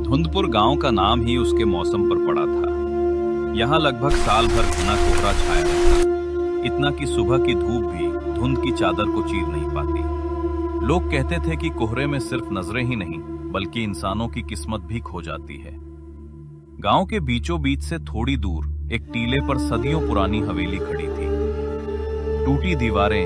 धुंधपुर गांव का नाम ही उसके मौसम पर पड़ा था। यहाँ लगभग साल भर घना कोहरा छाया रहता, इतना कि सुबह की धूप भी धुंध की चादर को चीर नहीं पाती। लोग कहते थे कि कोहरे में सिर्फ नजरें ही नहीं बल्कि इंसानों की किस्मत भी खो जाती है। गांव के बीचों बीच से थोड़ी दूर एक टीले पर सदियों पुरानी हवेली खड़ी थी। टूटी दीवारें,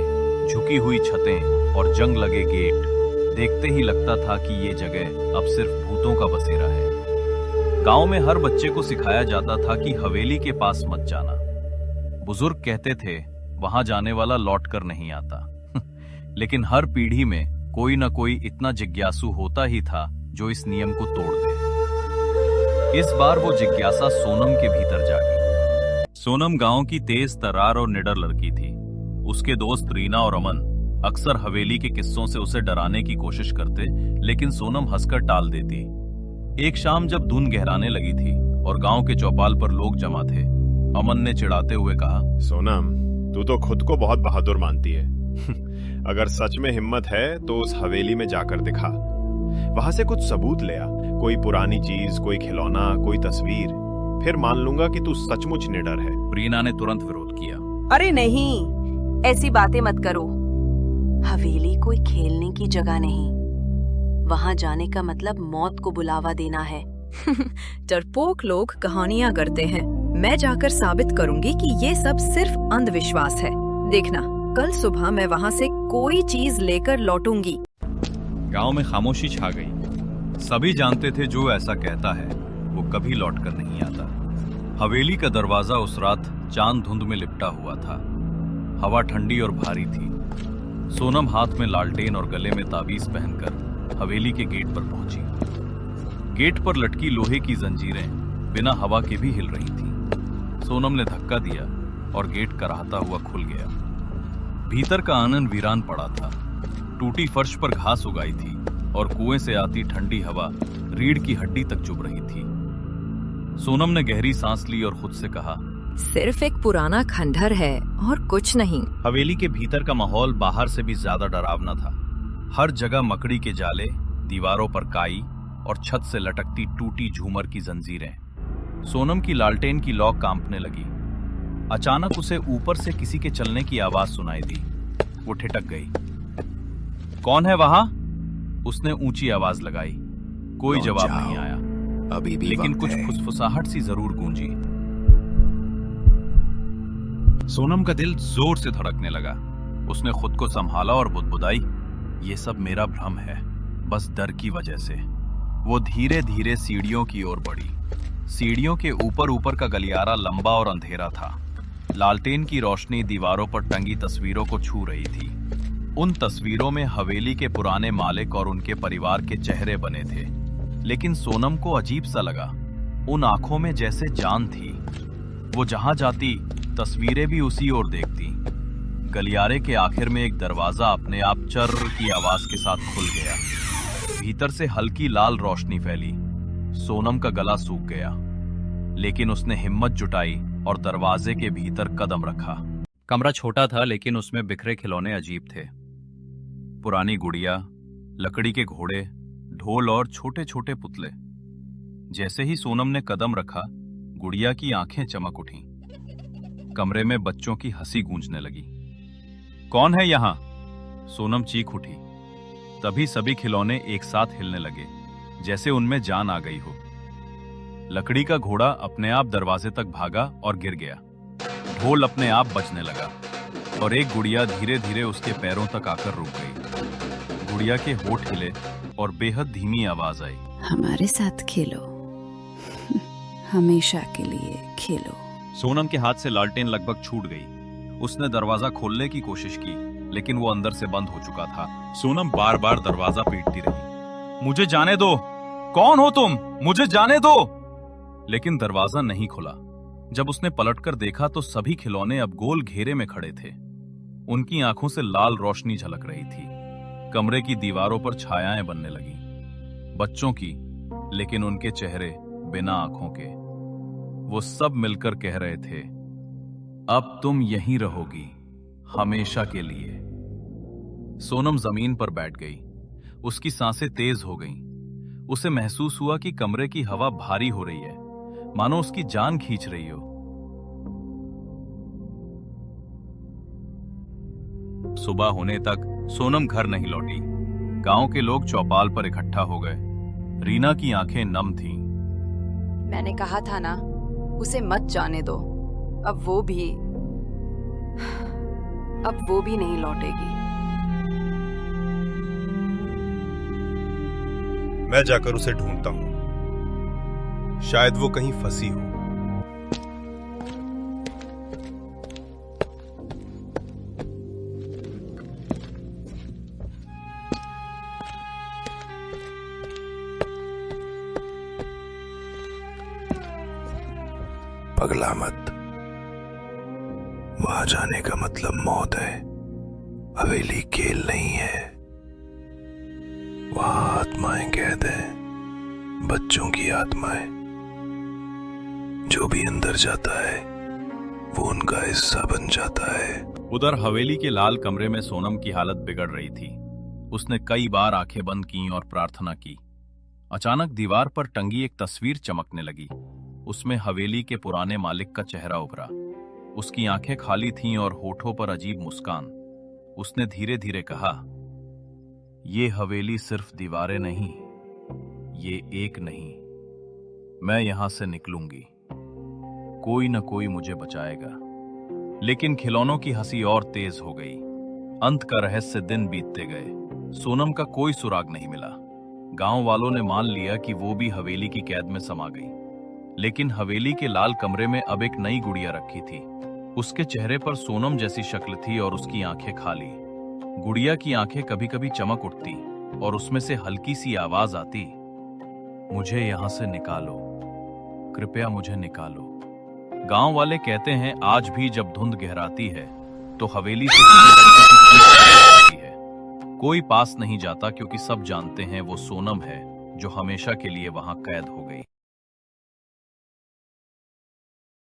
झुकी हुई छतें और जंग लगे गेट देखते ही लगता था कि ये जगह अब सिर्फ भूतों का बसेरा है। गांव में हर बच्चे को सिखाया जाता था कि हवेली के पास मत जाना। बुजुर्ग कहते थे वहां जाने वाला लौट कर नहीं आता। लेकिन हर पीढ़ी में कोई न कोई इतना जिज्ञासु होता ही था जो इस नियम को तोड़ दे। इस बार वो जिज्ञासा सोनम के भीतर जागी। सोनम गांव की तेज तर्रार और निडर लड़की थी। उसके दोस्त रीना और अमन अक्सर हवेली के किस्सों से उसे डराने की कोशिश करते, लेकिन सोनम हंसकर टाल देती। एक शाम जब धुंध गहराने लगी थी और गांव के चौपाल पर लोग जमा थे, अमन ने चिढ़ाते हुए कहा, सोनम, तू तो खुद को बहुत बहादुर मानती है। अगर सच में हिम्मत है तो उस हवेली में जाकर दिखा। वहां से कुछ सबूत ले आ, कोई पुरानी चीज, कोई खिलौना, कोई तस्वीर, फिर मान लूंगा कि तू सचमुच निडर है। रीना ने तुरंत विरोध किया। अरे नहीं, ऐसी बातें मत करो। हवेली कोई खेलने की जगह नहीं। वहां जाने का मतलब मौत को बुलावा देना है। डरपोक लोग कहानियां करते हैं। मैं जाकर साबित करूंगी कि ये सब सिर्फ अंधविश्वास है। देखना, कल सुबह मैं वहां से कोई चीज लेकर लौटूंगी। गांव में खामोशी छा गई। सभी जानते थे जो ऐसा कहता है वो कभी लौट कर नहीं आता। हवेली का दरवाजा उस रात चांद धुंध में लिपटा हुआ था। हवा ठंडी और भारी थी। सोनम हाथ में लालटेन और गले में ताबीज पहनकर हवेली के गेट पर पहुंची। गेट पर लटकी लोहे की जंजीरें बिना हवा के भी हिल रही थीं। सोनम ने धक्का दिया और गेट कराहता हुआ खुल गया। भीतर का आंगन वीरान पड़ा था। टूटी फर्श पर घास उगाई थी और कुएं से आती ठंडी हवा रीढ़ की हड्डी तक चुभ रही थी। सोनम ने गहरी सांस ली और खुद से कहा, सिर्फ एक पुराना खंडहर है और कुछ नहीं। हवेली के भीतर का माहौल बाहर से भी ज्यादा डरावना था। हर जगह मकड़ी के जाले, दीवारों पर काई और छत से लटकती टूटी झूमर की जंजीरें। सोनम की लालटेन की लौ कांपने लगी। अचानक उसे ऊपर से किसी के चलने की आवाज सुनाई दी। वो ठिठक गई। कौन है वहां? उसने ऊंची आवाज लगाई। कोई जवाब नहीं आया, अभी भी लेकिन वक्त कुछ है। फुसफुसाहट सी जरूर गूंजी। सोनम का दिल जोर से धड़कने लगा। उसने खुद को संभाला और बुदबुदाई, ये सब मेरा भ्रम है, बस डर की वजह से। वो धीरे धीरे सीढ़ियों की ओर बढ़ी। सीढ़ियों के ऊपर ऊपर का गलियारा लंबा और अंधेरा था। लालटेन की रोशनी दीवारों पर टंगी तस्वीरों को छू रही थी। उन तस्वीरों में हवेली के पुराने मालिक और उनके परिवार के चेहरे बने थे। लेकिन सोनम को अजीब सा लगा। उन आंखों में जैसे जान थी। वो जहां जाती तस्वीरें भी उसी ओर देखती। गलियारे के आखिर में एक दरवाजा अपने आप चर्र की आवाज के साथ खुल गया। भीतर से हल्की लाल रोशनी फैली। सोनम का गला सूख गया, लेकिन उसने हिम्मत जुटाई और दरवाजे के भीतर कदम रखा। कमरा छोटा था, लेकिन उसमें बिखरे खिलौने अजीब थे। पुरानी गुड़िया, लकड़ी के घोड़े, ढोल और छोटे छोटे पुतले। जैसे ही सोनम ने कदम रखा, गुड़िया की आंखें चमक उठीं। कमरे में बच्चों की हंसी गूंजने लगी। कौन है यहां? सोनम चीख उठी। तभी सभी खिलौने एक साथ हिलने लगे, जैसे उनमें जान आ गई हो। लकड़ी का घोड़ा अपने आप दरवाजे तक भागा और गिर गया। ढोल अपने आप बजने लगा और एक गुड़िया धीरे धीरे उसके पैरों तक आकर रुक गई। गुड़िया के होठ हिले और बेहद धीमी आवाज आई, हमारे साथ खेलो, हमेशा के लिए खेलो। सोनम के हाथ से लालटेन लगभग छूट गई। उसने दरवाजा खोलने की कोशिश की, लेकिन वो अंदर से बंद हो चुका था। सोनम बार बार दरवाजा पीटती रही, मुझे जाने दो, कौन हो तुम, मुझे जाने दो। लेकिन दरवाजा नहीं खुला। जब उसने पलटकर देखा तो सभी खिलौने अब गोल घेरे में खड़े थे। उनकी आंखों से लाल रोशनी झलक रही थी। कमरे की दीवारों पर छायाएं बनने लगी, बच्चों की, लेकिन उनके चेहरे बिना आंखों के। वो सब मिलकर कह रहे थे, अब तुम यहीं रहोगी हमेशा के लिए। सोनम जमीन पर बैठ गई। उसकी सांसें तेज हो गईं। उसे महसूस हुआ कि कमरे की हवा भारी हो रही है, मानो उसकी जान खींच रही हो। सुबह होने तक सोनम घर नहीं लौटी। गांव के लोग चौपाल पर इकट्ठा हो गए। रीना की आंखें नम थीं। मैंने कहा था ना, उसे मत जाने दो। अब वो भी नहीं लौटेगी। मैं जाकर उसे ढूंढता हूं, शायद वो कहीं फंसी हो। पगला मत, वहां जाने का मतलब मौत है। हवेली खेल नहीं है, वहां आत्माएं कैद हैं, बच्चों की आत्माएं। जो भी अंदर जाता है वो उनका हिस्सा बन जाता है। उधर हवेली के लाल कमरे में सोनम की हालत बिगड़ रही थी। उसने कई बार आंखें बंद की और प्रार्थना की। अचानक दीवार पर टंगी एक तस्वीर चमकने लगी। उसमें हवेली के पुराने मालिक का चेहरा उभरा। उसकी आंखें खाली थीं और होठों पर अजीब मुस्कान। उसने धीरे धीरे कहा, ये हवेली सिर्फ दीवारें नहीं, ये एक नहीं। मैं यहां से निकलूंगी, कोई न कोई मुझे बचाएगा। लेकिन खिलौनों की हंसी और तेज हो गई। अंत का रहस्य दिन बीतते गए। सोनम का कोई सुराग नहीं मिला। गांव वालों ने मान लिया कि वो भी हवेली की कैद में समा गई। लेकिन हवेली के लाल कमरे में अब एक नई गुड़िया रखी थी। उसके चेहरे पर सोनम जैसी शक्ल थी और उसकी आंखें खाली। गुड़िया की आंखें कभी कभी चमक उठती और उसमें से हल्की सी आवाज आती, मुझे यहां से निकालो, कृपया मुझे निकालो। गांव वाले कहते हैं आज भी जब धुंध गहराती है तो हवेली से किसी लड़की की चीख आती है। कोई पास नहीं जाता क्योंकि सब जानते हैं वो सोनम है जो हमेशा के लिए वहां कैद हो गई।